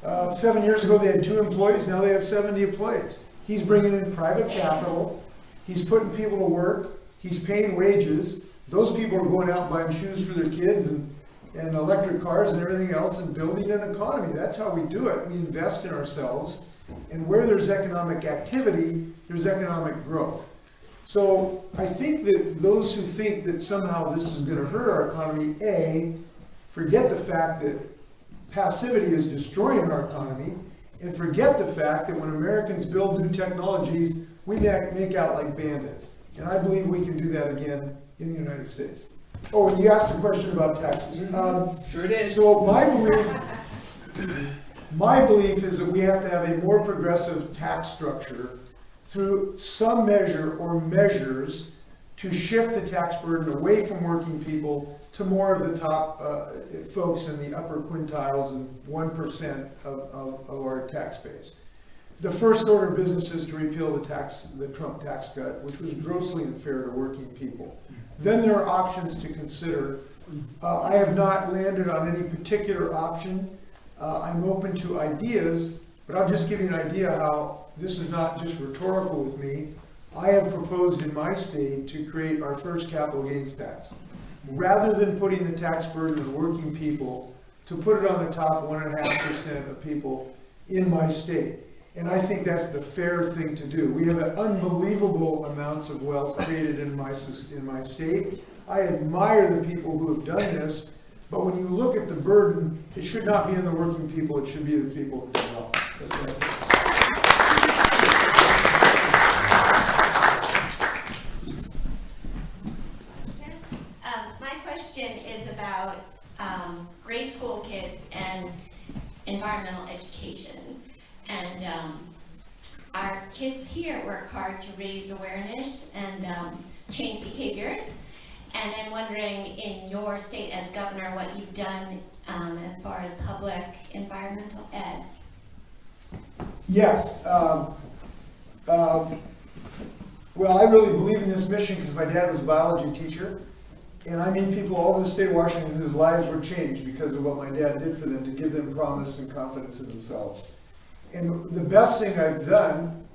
7 years ago, they had 2 employees. Now they have 70 employees. He's bringing in private capital. He's putting people to work. He's paying wages. Those people are going out and buying shoes for their kids and electric cars and everything else and building an economy. That's how we do it. We invest in ourselves. And where there's economic activity, there's economic growth. So I think that those who think that somehow this is going to hurt our economy, A, forget the fact that passivity is destroying our economy, and forget the fact that when Americans build new technologies, we make out like bandits. And I believe we can do that again in the United States. Oh, and you asked a question about taxes. Sure it is. So my belief is that we have to have a more progressive tax structure through some measure or measures to shift the tax burden away from working people to more of the top folks in the upper quintiles and 1% of our tax base. The first order of business is to repeal the Trump tax cut, which was grossly unfair to working people. Then there are options to consider. I have not landed on any particular option. I'm open to ideas, but I'll just give you an idea how this is not just rhetorical with me. I have proposed in my state to create our first capital gains tax. Rather than putting the tax burden of working people, to put it on the top 1.5% of people in my state. And I think that's the fair thing to do. We have unbelievable amounts of wealth created in my state. I admire the people who have done this, but when you look at the burden, it should not be on the working people, it should be the people who can help. That's what I think. My question is about grade school kids and environmental education. And our kids here work hard to raise awareness and change behaviors. And I'm wondering, in your state as governor, what you've done as far as public environmental ed. Yes. Well, I really believe in this mission because my dad was a biology teacher. And I meet people all over the state of Washington whose lives were changed because of what my dad did for them to give them promise and confidence in themselves. And the best thing I've done,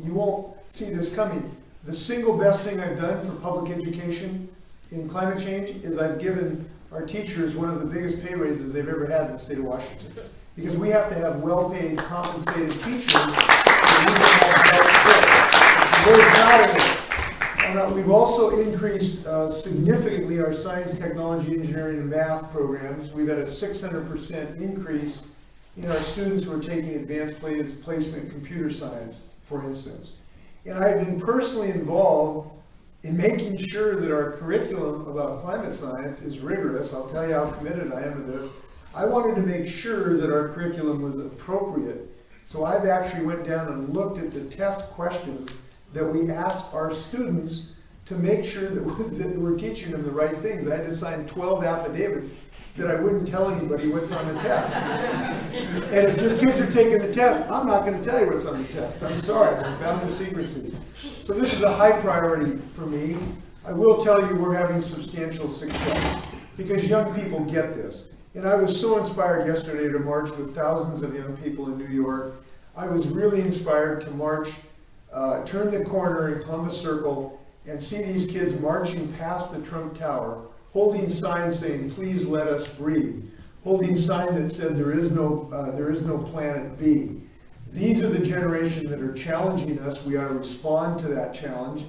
you won't see this coming, the single best thing I've done for public education in climate change is I've given our teachers one of the biggest pay raises they've ever had in the state of Washington. Because we have to have well-paid, compensated teachers. I'm very proud of this. And we've also increased significantly our science, technology, engineering, and math programs. We've had a 600% increase in our students who are taking advanced placement computer science, for instance. And I've been personally involved in making sure that our curriculum about climate science is rigorous. I'll tell you how committed I am to this. I wanted to make sure that our curriculum was appropriate. So I've actually went down and looked at the test questions that we ask our students to make sure that we're teaching them the right things. I had to sign 12 affidavits that I wouldn't tell anybody what's on the test. And if your kids are taking the test, I'm not going to tell you what's on the test. I'm sorry, I'm bound to secrecy. So this is a high priority for me. I will tell you we're having substantial success because young people get this. And I was so inspired yesterday to march with thousands of young people in New York. I was really inspired to march, turn the corner in Columbus Circle and see these kids marching past the Trump Tower, holding signs saying, "Please let us breathe," holding sign that said, there is no planet B. These are the generation that are challenging us. We ought to respond to that challenge.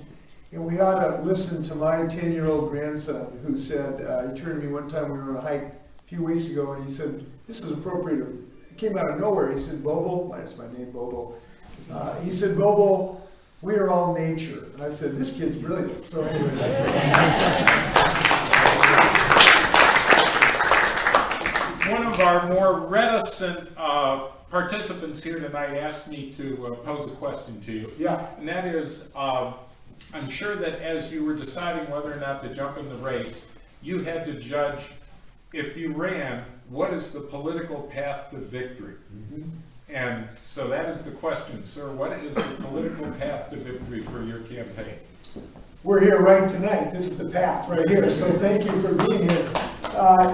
And we ought to listen to my 10-year-old grandson who said, he turned to me one time, we were on a hike a few weeks ago, and he said, this is appropriate. It came out of nowhere. He said, Bobo, that's my name, Bobo. He said, Bobo, we are all nature. And I said, this kid's brilliant. So anyway, One of our more reticent participants here tonight asked me to pose a question to you. Yeah. And that is, I'm sure that as you were deciding whether or not to jump in the race, you had to judge, if you ran, what is the political path to victory? Mm-hmm. And so that is the question, sir. What is the political path to victory for your campaign? We're here right tonight. This is the path right here. So thank you for being here.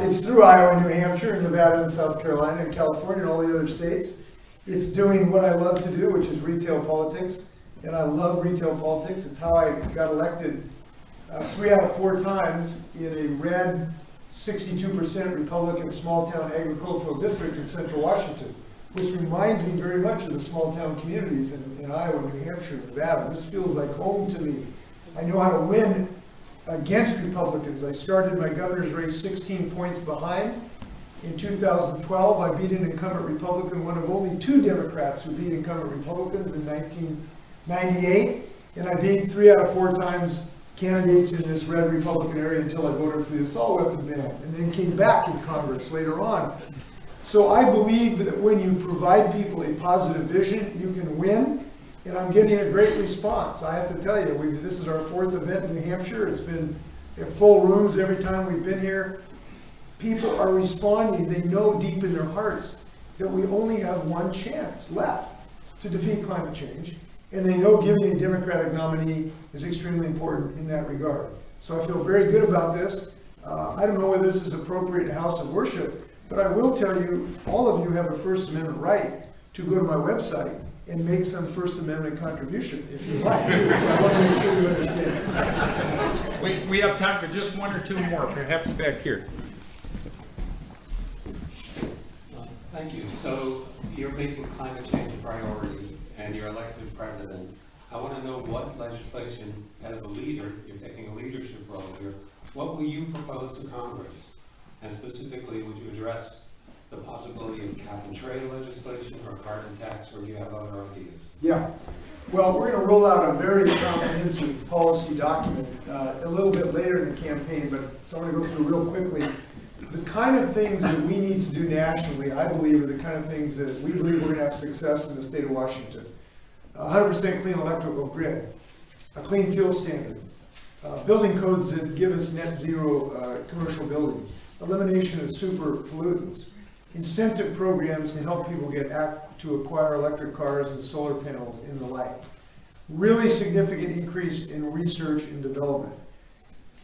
It's through Iowa, New Hampshire, Nevada, and South Carolina, and California, and all the other states. It's doing what I love to do, which is retail politics. And I love retail politics. It's how I got elected 3 out of 4 times in a red 62% Republican small town agricultural district in central Washington, which reminds me very much of the small town communities in Iowa, New Hampshire, and Nevada. This feels like home to me. I know how to win against Republicans. I started my governor's race 16 points behind. In 2012, I beat an incumbent Republican, one of only 2 Democrats who beat incumbent Republicans in 1998. And I beat 3 out of 4 times candidates in this red Republican area until I voted for the assault weapon ban, and then came back in Congress later on. So I believe that when you provide people a positive vision, you can win. And I'm getting a great response. I have to tell you, this is our 4th event in New Hampshire. It's been at full rooms every time we've been here. People are responding. They know deep in their hearts that we only have one chance left to defeat climate change. And they know giving a Democratic nominee is extremely important in that regard. So I feel very good about this. I don't know whether this is appropriate in a house of worship, but I will tell you, all of you have a First Amendment right to go to my website and make some First Amendment contribution, if you like. So I want to make sure you understand. We have time for just 1 or 2 more, perhaps back here. Thank you. So you're making climate change a priority and you're elected president. I want to know what legislation, as a leader, you're taking a leadership role here, what will you propose to Congress? And specifically, would you address the possibility of cap and trade legislation or carbon tax, or do you have other ideas? Yeah. Well, we're going to roll out a very comprehensive policy document a little bit later in the campaign, but so I'm going to go through real quickly. The kind of things that we need to do nationally, I believe, are the kind of things that we believe we're going to have success in the state of Washington. 100% clean electrical grid, a clean fuel standard, building codes that give us net zero commercial buildings, elimination of super pollutants, incentive programs to help people to acquire electric cars and solar panels and the like. Really significant increase in research and development.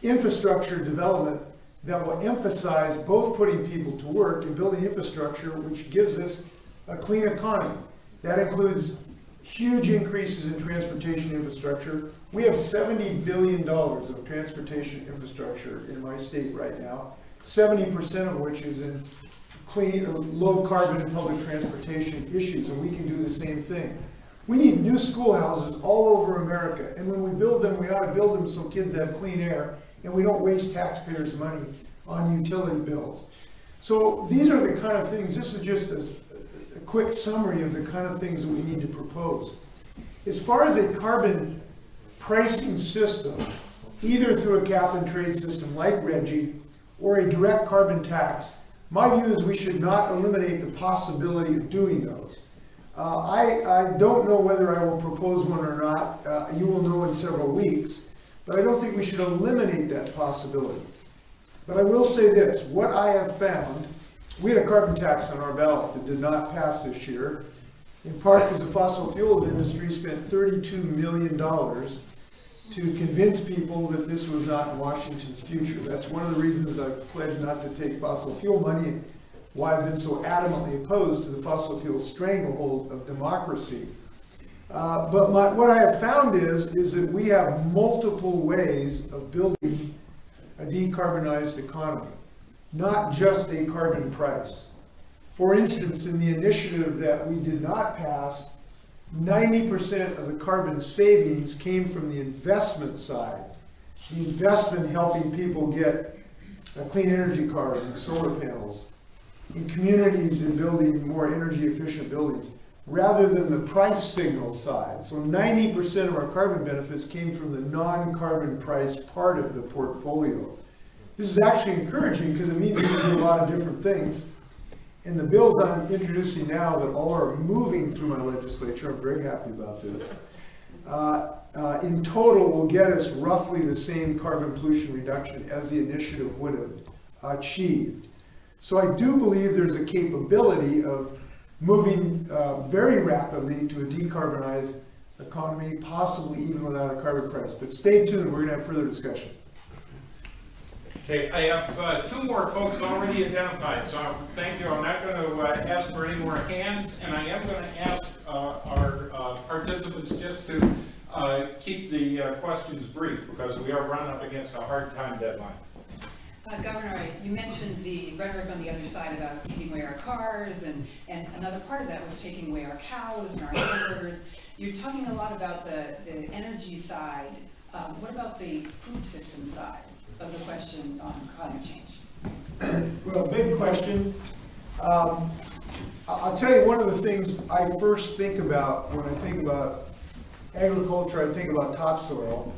Infrastructure development that will emphasize both putting people to work and building infrastructure which gives us a clean economy. That includes huge increases in transportation infrastructure. We have $70 billion of transportation infrastructure in my state right now, 70% of which is in clean or low carbon public transportation issues, and we can do the same thing. We need new schoolhouses all over America, and when we build them, we ought to build them so kids have clean air and we don't waste taxpayers' money on utility bills. So these are the kind of things, this is just a quick summary of the kind of things that we need to propose. As far as a carbon pricing system, either through a cap and trade system like RGGI or a direct carbon tax, my view is we should not eliminate the possibility of doing those. I don't know whether I will propose one or not. You will know in several weeks. But I don't think we should eliminate that possibility. But I will say this, what I have found, we had a carbon tax on our ballot that did not pass this year, in part because the fossil fuels industry spent $32 million to convince people that this was not in Washington's future. That's one of the reasons I've pledged not to take fossil fuel money, and why I've been so adamantly opposed to the fossil fuel stranglehold of democracy. But what I have found is that we have multiple ways of building a decarbonized economy, not just a carbon price. For instance, in the initiative that we did not pass 90% of the carbon savings came from the investment side. The investment helping people get clean energy cars and solar panels, in communities in building more energy efficient buildings, rather than the price signal side. So 90% of our carbon benefits came from the non-carbon price part of the portfolio. This is actually encouraging because it means we can do a lot of different things. And the bills I'm introducing now that all are moving through my legislature, I'm very happy about this, in total will get us roughly the same carbon pollution reduction as the initiative would have achieved. So I do believe there's a capability of moving very rapidly to a decarbonized economy, possibly even without a carbon price. But stay tuned, we're going to have further discussion. Okay, I have two more folks already identified, so thank you. I'm not going to ask for any more hands, and I am going to ask our participants just to keep the questions brief, because we are running up against a hard time deadline. Governor, you mentioned the rhetoric on the other side about taking away our cars, and another part of that was taking away our cows and our hamburgers. You're talking a lot about the energy side. What about the food system side of the question on climate change? Well, big question. I'll tell you one of the things I first think about when I think about agriculture, I think about topsoil,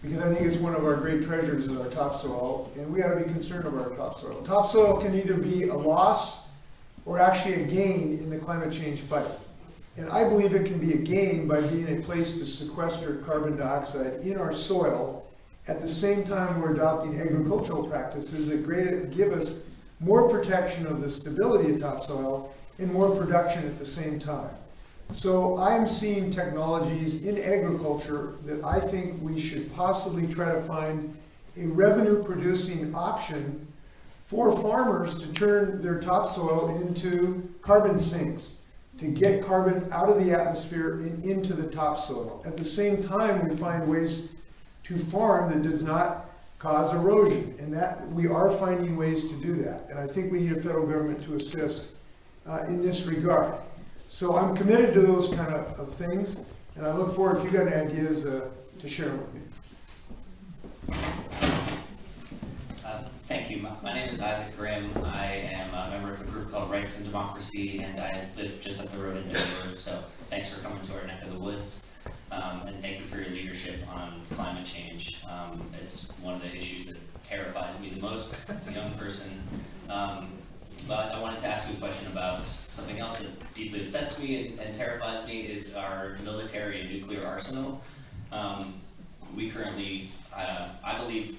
because I think it's one of our great treasures is our topsoil, and we ought to be concerned about our topsoil. Topsoil can either be a loss or actually a gain in the climate change fight. And I believe it can be a gain by being a place to sequester carbon dioxide in our soil. At the same time, we're adopting agricultural practices that give us more protection of the stability of topsoil and more production at the same time. So I'm seeing technologies in agriculture that I think we should possibly try to find a revenue-producing option for farmers to turn their topsoil into carbon sinks, to get carbon out of the atmosphere and into the topsoil. At the same time, we find ways to farm that does not cause erosion, and that we are finding ways to do that. And I think we need a federal government to assist in this regard. So I'm committed to those kind of things, and I look forward, if you've got any ideas, to share them with me. Thank you. My name is Isaac Grimm. I am a member of a group called Rights and Democracy, and I live just up the road in Durham, so thanks for coming to our neck of the woods. And thank you for your leadership on climate change. It's one of the issues that terrifies me the most as a young person. But I wanted to ask you a question about something else that deeply upsets me and terrifies me is our military and nuclear arsenal. We currently, I believe,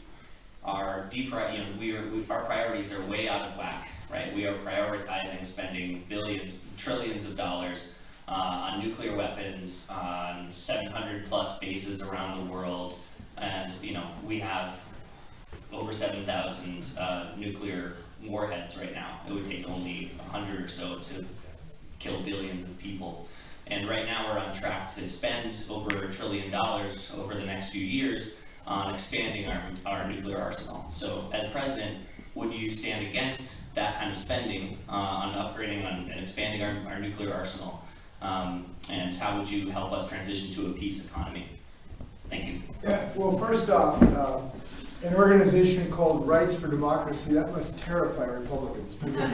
our priorities are way out of whack, right? We are prioritizing spending billions, trillions of dollars on nuclear weapons, on 700 plus bases around the world, and we have over 7,000 nuclear warheads right now. It would take only 100 or so to kill billions of people. And right now we're on track to spend over $1 trillion over the next few years on expanding our nuclear arsenal. So as president, would you stand against that kind of spending on upgrading and expanding our nuclear arsenal? And how would you help us transition to a peace economy? Thank you. Yeah, well, first off, an organization called Rights for Democracy, that must terrify Republicans, because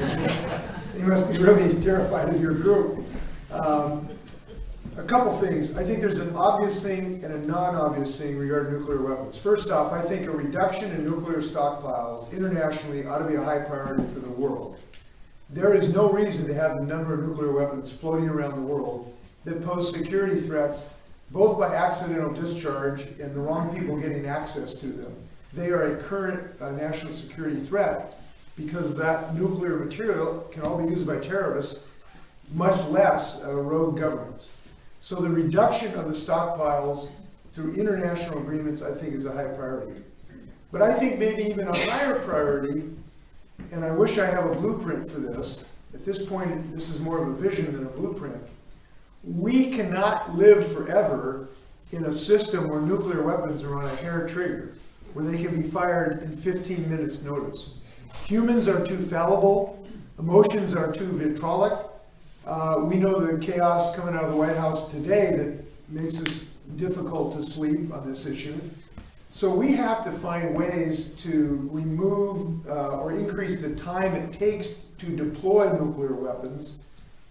they must be really terrified of your group. A couple things. I think there's an obvious thing and a non-obvious thing regarding nuclear weapons. First off, I think a reduction in nuclear stockpiles internationally ought to be a high priority for the world. There is no reason to have the number of nuclear weapons floating around the world that pose security threats, both by accidental discharge and the wrong people getting access to them. They are a current national security threat because that nuclear material can all be used by terrorists, much less rogue governments. So the reduction of the stockpiles through international agreements, I think, is a high priority. But I think maybe even a higher priority, and I wish I have a blueprint for this. At this point, this is more of a vision than a blueprint. We cannot live forever in a system where nuclear weapons are on a hair trigger, where they can be fired in 15 minutes notice. Humans are too fallible, emotions are too vitriolic, We know the chaos coming out of the White House today that makes it difficult to sleep on this issue. So we have to find ways to remove or increase the time it takes to deploy nuclear weapons,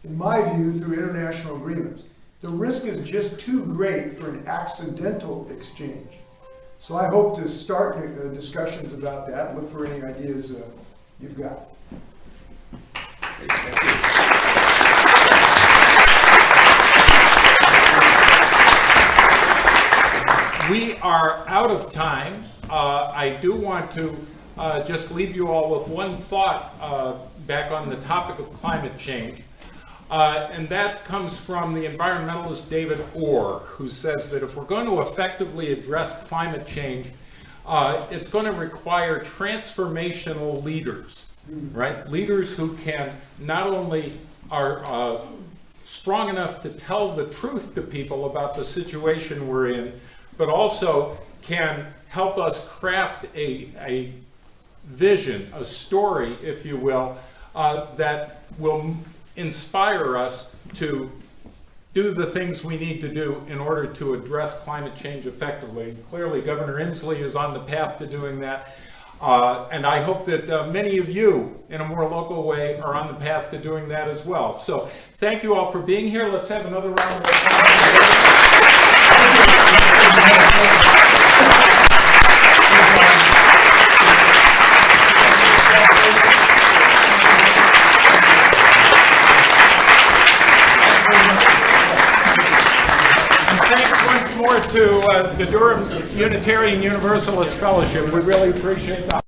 in my view, through international agreements. The risk is just too great for an accidental exchange. So I hope to start discussions about that. Look for any ideas you've got. We are out of time. I do want to just leave you all with one thought back on the topic of climate change. And that comes from the environmentalist David Orr, who says that if we're going to effectively address climate change, it's going to require transformational leaders, right? Leaders who can not only are strong enough to tell the truth to people about the situation we're in, but also can help us craft a vision, a story, if you will, that will inspire us to do the things we need to do in order to address climate change effectively. Clearly, Governor Inslee is on the path to doing that. And I hope that many of you, in a more local way, are on the path to doing that as well. So thank you all for being here. Let's have another round of applause. Thanks once more to the Durham Unitarian Universalist Fellowship. We really appreciate that.